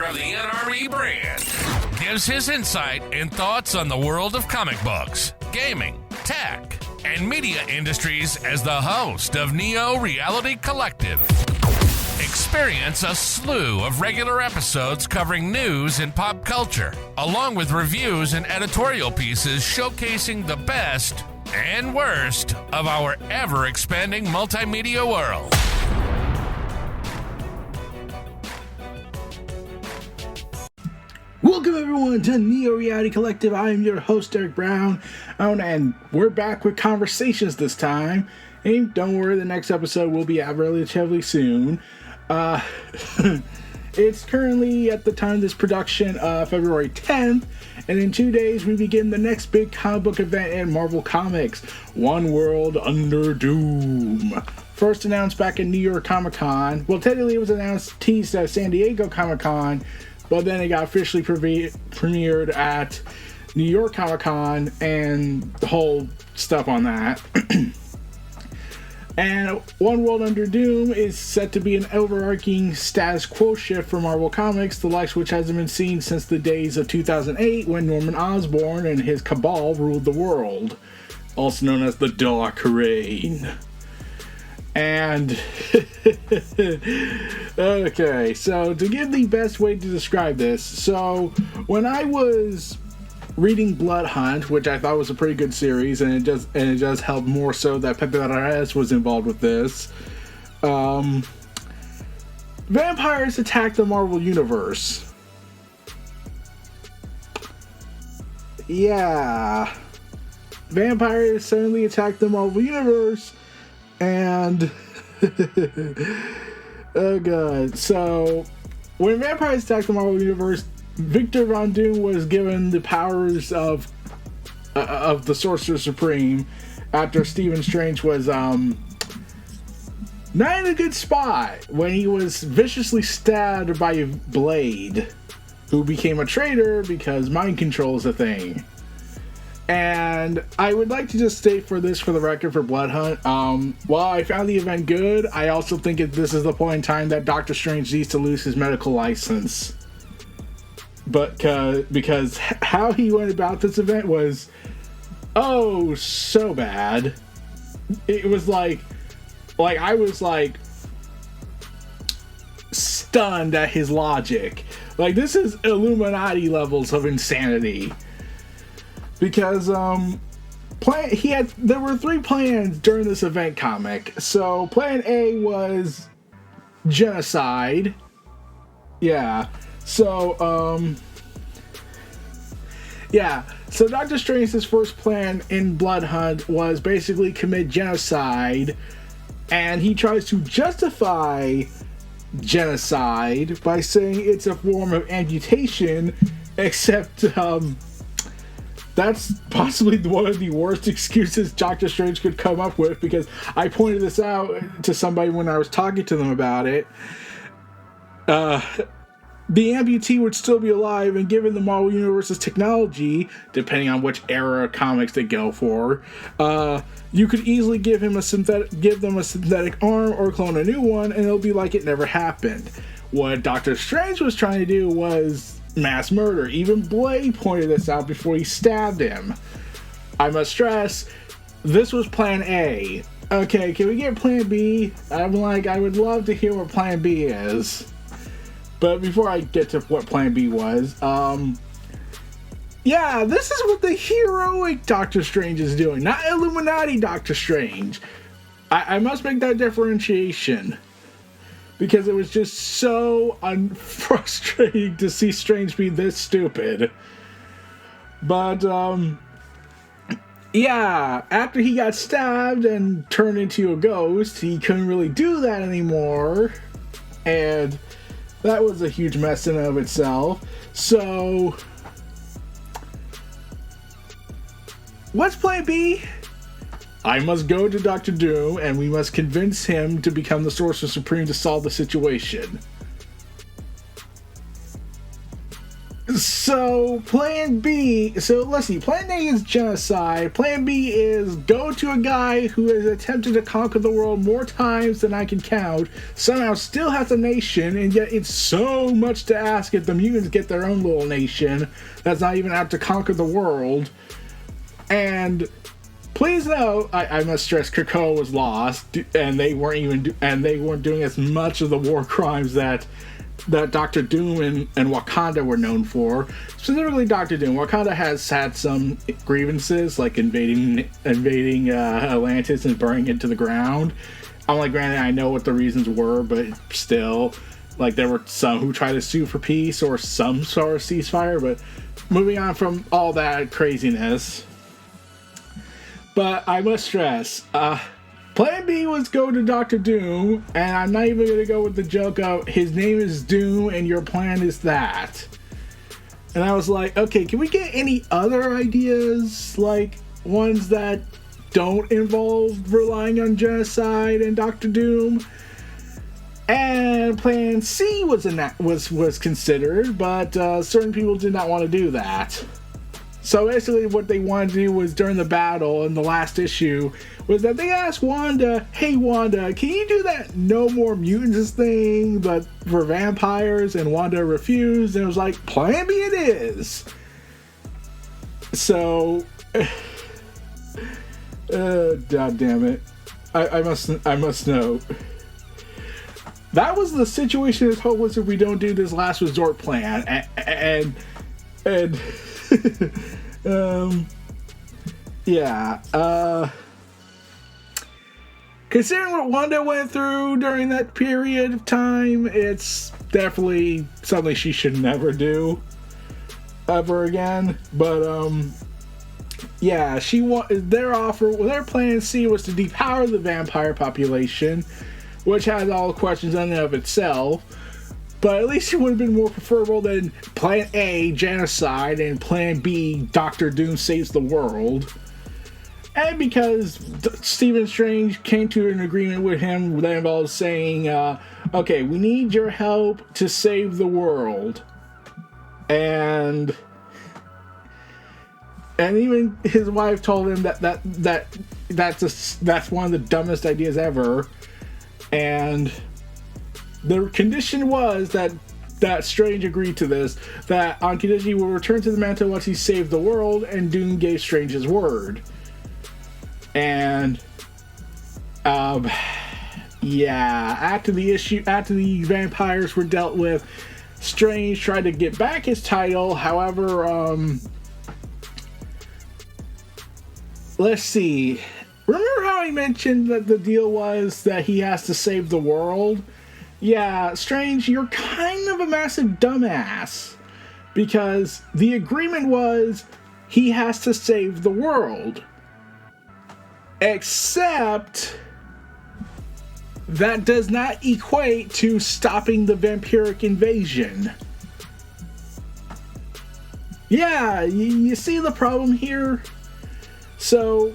of the NRC brand, gives his insight and thoughts on the world of comic books, gaming, tech, and media industries as the host of Neo Reality Collective. Experience a slew of regular episodes covering news and pop culture, along with reviews and editorial pieces showcasing the best and worst of our ever-expanding multimedia world. Welcome everyone to Neo Reality Collective. I am your host, Eric Brown, and we're back with conversations this time. And don't worry, the next episode will be out relatively soon. It's currently, at the time of this production, February 10th, and in 2 days we begin the next big comic book event in Marvel Comics, One World Under Doom. First announced back in New York Comic Con. Well, technically it was teased at San Diego Comic Con, but then it got officially premiered at New York Comic Con and the whole stuff on that. And One World Under Doom is set to be an overarching status quo shift for Marvel Comics, the likes which hasn't been seen since the days of 2008 when Norman Osborn and his cabal ruled the world, also known as the Dark Reign. And okay, so to give the best way to describe this, so when I was reading Blood Hunt, which I thought was a pretty good series, and it does help more so that Pepe Larraz was involved with this. Vampires attacked the Marvel Universe. Yeah, vampires suddenly attacked the Marvel Universe, and oh god. So when vampires attacked the Marvel Universe, Victor Von Doom was given the powers of the Sorcerer Supreme after Stephen Strange was not in a good spot when he was viciously stabbed by a Blade, who became a traitor because mind control is a thing. And I would like to just state for the record for Blood Hunt, while I found the event good, I also think this is the point in time that Doctor Strange needs to lose his medical license. But because how he went about this event was so bad. It was like I was stunned at his logic. Like, this is Illuminati levels of insanity. Because there were 3 plans during this event comic. So plan A was genocide. Yeah. So Doctor Strange's first plan in Blood Hunt was basically commit genocide, and he tries to justify genocide by saying it's a form of amputation, except that's possibly one of the worst excuses Doctor Strange could come up with, because I pointed this out to somebody when I was talking to them about it. The amputee would still be alive, and given the Marvel Universe's technology, depending on which era of comics they go for, you could easily give them a synthetic arm or clone a new one, and it'll be like it never happened. What Doctor Strange was trying to do was mass murder. Even Blade pointed this out before he stabbed him. I must stress, this was Plan A. Okay, can we get Plan B? I would love to hear what Plan B is. But before I get to what Plan B was, this is what the heroic Doctor Strange is doing, not Illuminati Doctor Strange. I must make that differentiation, because it was just so frustrating to see Strange be this stupid. But, after he got stabbed and turned into a ghost, he couldn't really do that anymore, and that was a huge mess in and of itself. So, what's Plan B? I must go to Dr. Doom, and we must convince him to become the Sorcerer Supreme to solve the situation. So, Plan B... So, let's see. Plan A is genocide. Plan B is go to a guy who has attempted to conquer the world more times than I can count, somehow still has a nation, and yet it's so much to ask if the mutants get their own little nation that's not even out to conquer the world. And please note, I must stress, Krakoa was lost, and they weren't doing as much of the war crimes that Doctor Doom and Wakanda were known for. Specifically Doctor Doom. Wakanda has had some grievances, like invading Atlantis and burning it to the ground. I'm like, granted, I know what the reasons were, but still, like, there were some who tried to sue for peace or some sort of ceasefire, but moving on from all that craziness. But I must stress, Plan B was go to Doctor Doom, and I'm not even going to go with the joke of his name is Doom and your plan is that. And I was like, okay, can we get any other ideas, like ones that don't involve relying on genocide and Doctor Doom? And Plan C was considered, but certain people did not want to do that. So basically what they wanted to do was, during the battle in the last issue, was that they asked Wanda, hey Wanda, can you do that no more mutants thing, but for vampires? And Wanda refused, and it was like, Plan B it is. So, god damn it. I must note. That was the situation as hopeless if we don't do this last resort plan. And considering what Wanda went through during that period of time, it's definitely something she should never do ever again. But their plan C was to depower the vampire population, which has all the questions in and of itself. But at least it would have been more preferable than Plan A, genocide, and Plan B, Doctor Doom saves the world. And because Stephen Strange came to an agreement with him that involves saying, okay, we need your help to save the world. And even his wife told him that's one of the dumbest ideas ever. And the condition was that Strange agreed to this, that on condition he will return to the mantle once he saved the world, and Doom gave Strange his word. And after the vampires were dealt with, Strange tried to get back his title. However, let's see. Remember how I mentioned that the deal was that he has to save the world? Yeah, Strange, you're kind of a massive dumbass. Because the agreement was he has to save the world. Except that does not equate to stopping the vampiric invasion. Yeah, you see the problem here? So,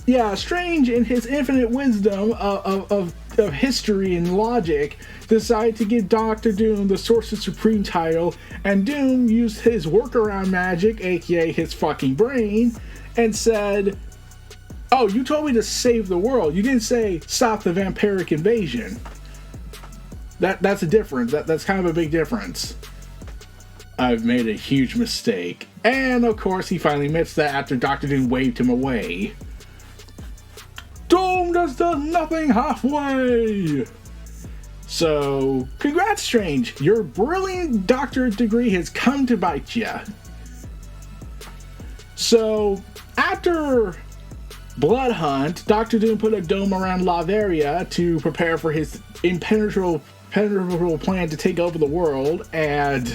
yeah, Strange, in his infinite wisdom of history and logic, decided to give Doctor Doom the Sorcerer Supreme title, and Doom used his workaround magic, aka his fucking brain, and said, oh, you told me to save the world. You didn't say stop the vampiric invasion. That's a difference. That's kind of a big difference. I've made a huge mistake. And of course he finally admits that after Doctor Doom waved him away. Doom does nothing halfway! So, congrats, Strange. Your brilliant doctorate degree has come to bite you. So, after Blood Hunt, Doctor Doom put a dome around Latveria to prepare for his impenetrable plan to take over the world, and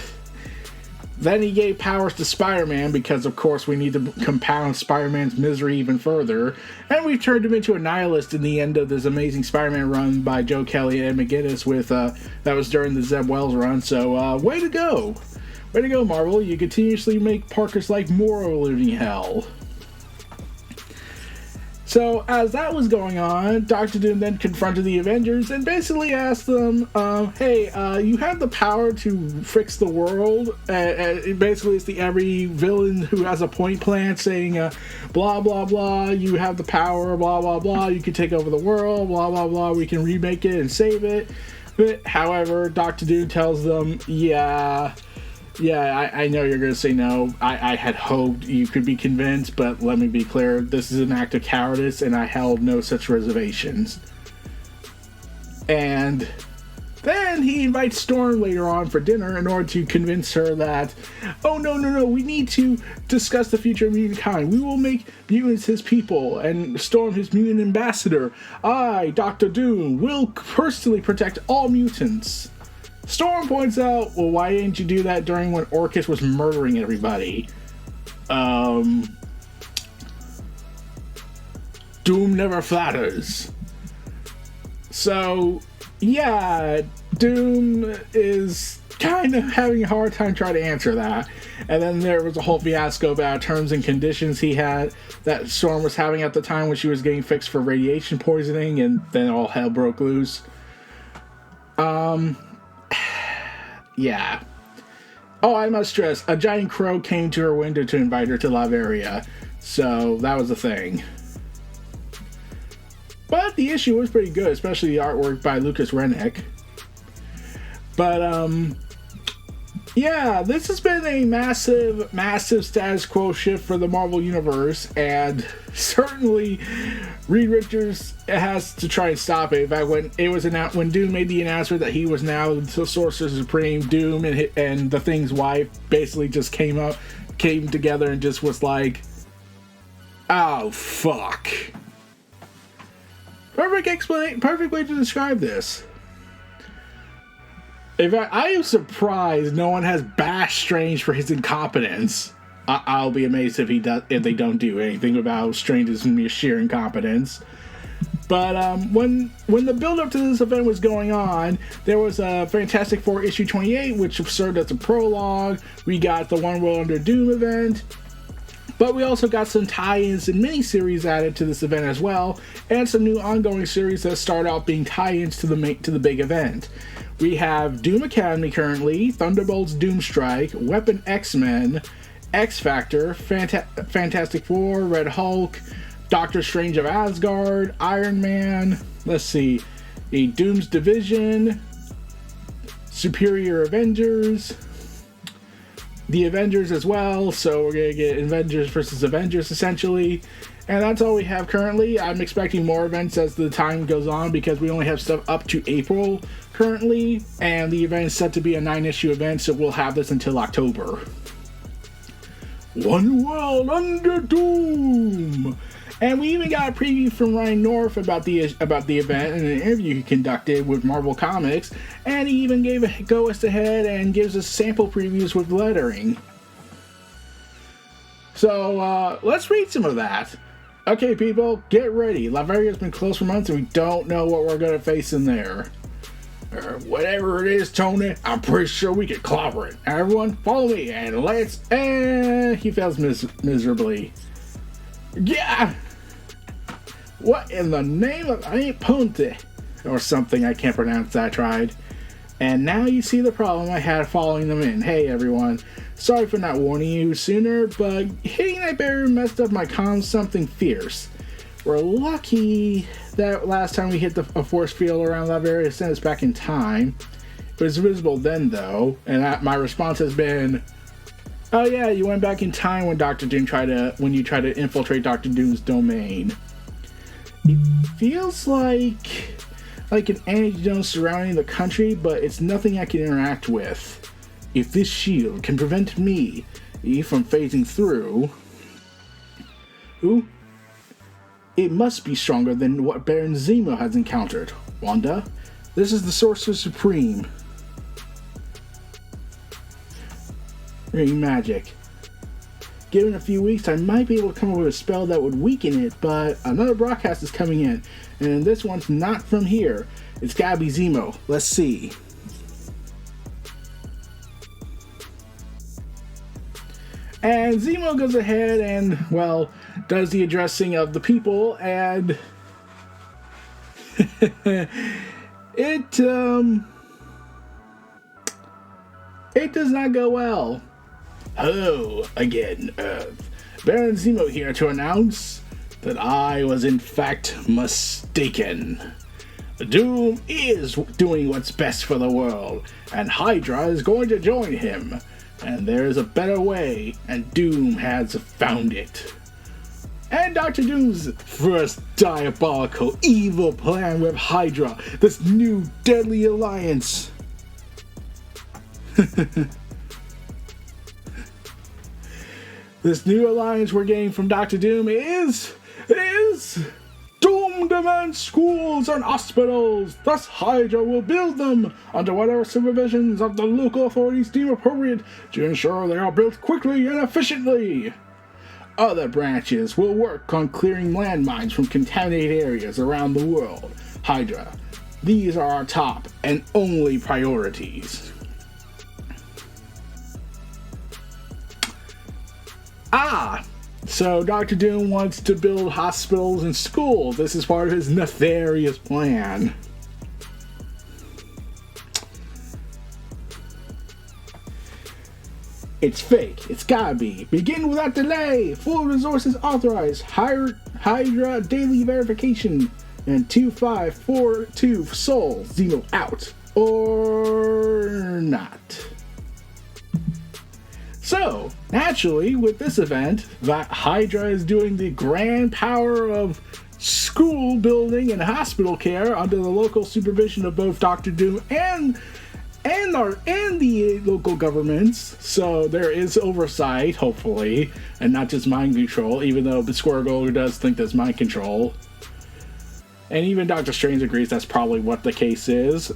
then he gave powers to Spider-Man because, of course, we need to compound Spider-Man's misery even further. And we've turned him into a nihilist in the end of this amazing Spider-Man run by Joe Kelly and Ed McGuinness that was during the Zeb Wells run. So, way to go. Way to go, Marvel. You continuously make Parker's life more a living hell. So as that was going on, Doctor Doom then confronted the Avengers and basically asked them, hey, you have the power to fix the world. Basically, it's the every villain who has a point plan saying, blah, blah, blah, you have the power, blah, blah, blah, you can take over the world, blah, blah, blah, we can remake it and save it. But, however, Doctor Doom tells them, Yeah, I know you're going to say no. I had hoped you could be convinced, but let me be clear. This is an act of cowardice, and I held no such reservations. And then he invites Storm later on for dinner in order to convince her that, oh, no, we need to discuss the future of mutant kind. We will make mutants his people, and Storm his mutant ambassador. I, Dr. Doom, will personally protect all mutants. Storm points out, well, why didn't you do that during when Orchis was murdering everybody? Doom never flatters. So, yeah, Doom is kind of having a hard time trying to answer that. And then there was a whole fiasco about terms and conditions he had that Storm was having at the time when she was getting fixed for radiation poisoning, and then all hell broke loose. Yeah. Oh, I must stress, a giant crow came to her window to invite her to Latveria. So, that was a thing. But the issue was pretty good, especially the artwork by Lucas Rennick. But, yeah, this has been a massive status quo shift for the Marvel Universe, and certainly Reed Richards has to try and stop it. In fact, when Doom made the announcement that he was now the Sorcerer Supreme, Doom and the Thing's wife basically just came together and just was like, oh, fuck. Perfect way to describe this. In fact, I am surprised no one has bashed Strange for his incompetence. I'll be amazed if they don't do anything about Strange's sheer incompetence. But when the build-up to this event was going on, there was a Fantastic Four issue 28, which served as a prologue. We got the One World Under Doom event. But we also got some tie-ins and miniseries added to this event as well, and some new ongoing series that start out being tie-ins to the big event. We have Doom Academy currently, Thunderbolts Doomstrike, Weapon X-Men, X-Factor, Fantastic Four, Red Hulk, Doctor Strange of Asgard, Iron Man, let's see, a Doom's Division, Superior Avengers, the Avengers as well, so we're going to get Avengers versus Avengers essentially. And that's all we have currently. I'm expecting more events as the time goes on because we only have stuff up to April currently, and the event is set to be a 9-issue event, so we'll have this until October. One World Under Doom! And we even got a preview from Ryan North about the event in an interview he conducted with Marvel Comics, and he even gave a go-ahead and gives us sample previews with lettering. So, let's read some of that. Okay, people, get ready. Latveria been closed for months and we don't know what we're going to face in there. Whatever it is, Tony, I'm pretty sure we can clobber it. Everyone, follow me and let's... he fails miserably. Yeah! What in the name of... I ain't Ponte. Or something, I can't pronounce that, I tried. And now you see the problem I had following them in. Hey, everyone. Sorry for not warning you sooner, but hitting that barrier messed up my comms something fierce. We're lucky that last time we hit a force field around Latveria sent us back in time. It was visible then, though, and my response has been, oh yeah, you went back in time when you tried to infiltrate Dr. Doom's domain. It feels like an antidote surrounding the country, but it's nothing I can interact with. If this shield can prevent me from phasing through... Ooh. It must be stronger than what Baron Zemo has encountered. Wanda, this is the Sorcerer Supreme. Ring magic. Given a few weeks, I might be able to come up with a spell that would weaken it, but another broadcast is coming in, and this one's not from here. It's gotta be Zemo. Let's see. And Zemo goes ahead and, well, does the addressing of the people, and it does not go well. Hello again, Earth. Baron Zemo here to announce that I was in fact mistaken. Doom is doing what's best for the world, and Hydra is going to join him. And there is a better way, and Doom has found it. And Dr. Doom's first diabolical, evil plan with Hydra, this new deadly alliance. This new alliance we're getting from Dr. Doom is Doom demands schools and hospitals. Thus, Hydra will build them under whatever supervisions of the local authorities deem appropriate to ensure they are built quickly and efficiently. Other branches will work on clearing landmines from contaminated areas around the world. Hydra, these are our top and only priorities. So Dr. Doom wants to build hospitals and schools. This is part of his nefarious plan. It's fake. It's gotta be. Begin without delay. Full resources authorized. Hydra daily verification. And 2542 Soul. Zemo out. Or not. So, naturally, with this event, that Hydra is doing the grand power of school building and hospital care under the local supervision of both Dr. Doom and the local governments. So there is oversight, hopefully, and not just mind control, even though Squirrel does think that's mind control. And even Doctor Strange agrees that's probably what the case is.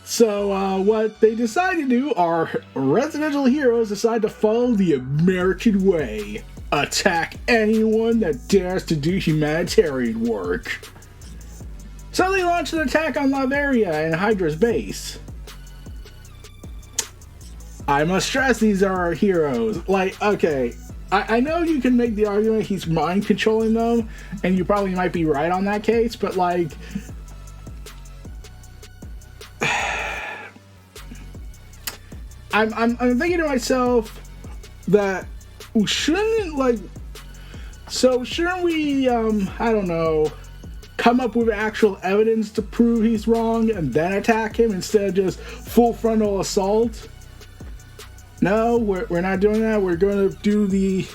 So what they decide to do are residential heroes decide to follow the American way. Attack anyone that dares to do humanitarian work. So they launch an attack on Latveria and Hydra's base. I must stress these are our heroes. Like, okay, I know you can make the argument he's mind controlling them, and you probably might be right on that case, but like, I'm thinking to myself that shouldn't we I don't know, come up with actual evidence to prove he's wrong and then attack him instead of just full frontal assault? No, we're not doing that. We're going to do the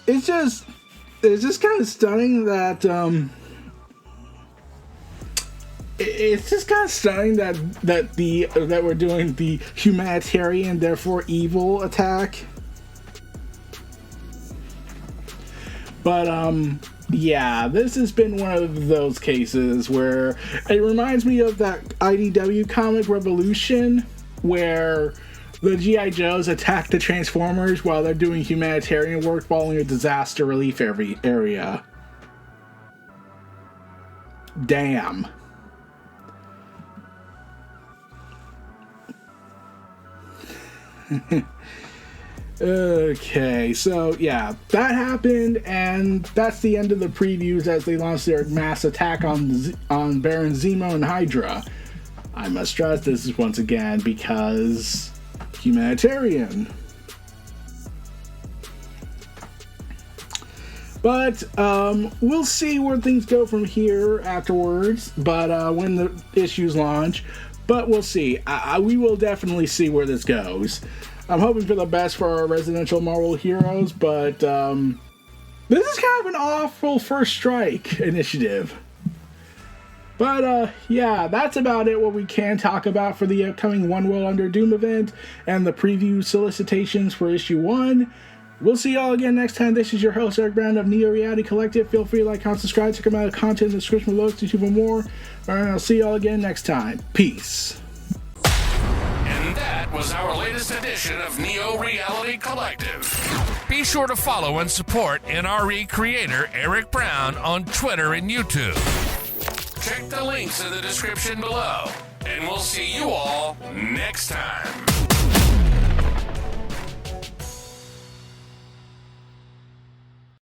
it's just kind of stunning that that we're doing the humanitarian, therefore evil attack. But yeah, this has been one of those cases where it reminds me of that IDW comic Revolution, where the G.I. Joes attack the Transformers while they're doing humanitarian work following a disaster relief area. Damn. Okay, so yeah, that happened, and that's the end of the previews as they launch their mass attack on Baron Zemo and Hydra. I must stress this is once again because humanitarian. But we'll see where things go from here afterwards, but when the issues launch. But we'll see. We will definitely see where this goes. I'm hoping for the best for our residential Marvel heroes, but this is kind of an awful first strike initiative. But yeah, that's about it what we can talk about for the upcoming One World Under Doom event and the preview solicitations for issue 1. We'll see y'all again next time. This is your host, Eric Brown of Neo Reality Collective. Feel free to like, comment, subscribe, check out the content in the description below to see for more. And I'll see y'all again next time. Peace. And that that was our latest edition of Neo Reality Collective. Be sure to follow and support NRE creator Eric Brown on Twitter and YouTube. Check the links in the description below, and we'll see you all next time.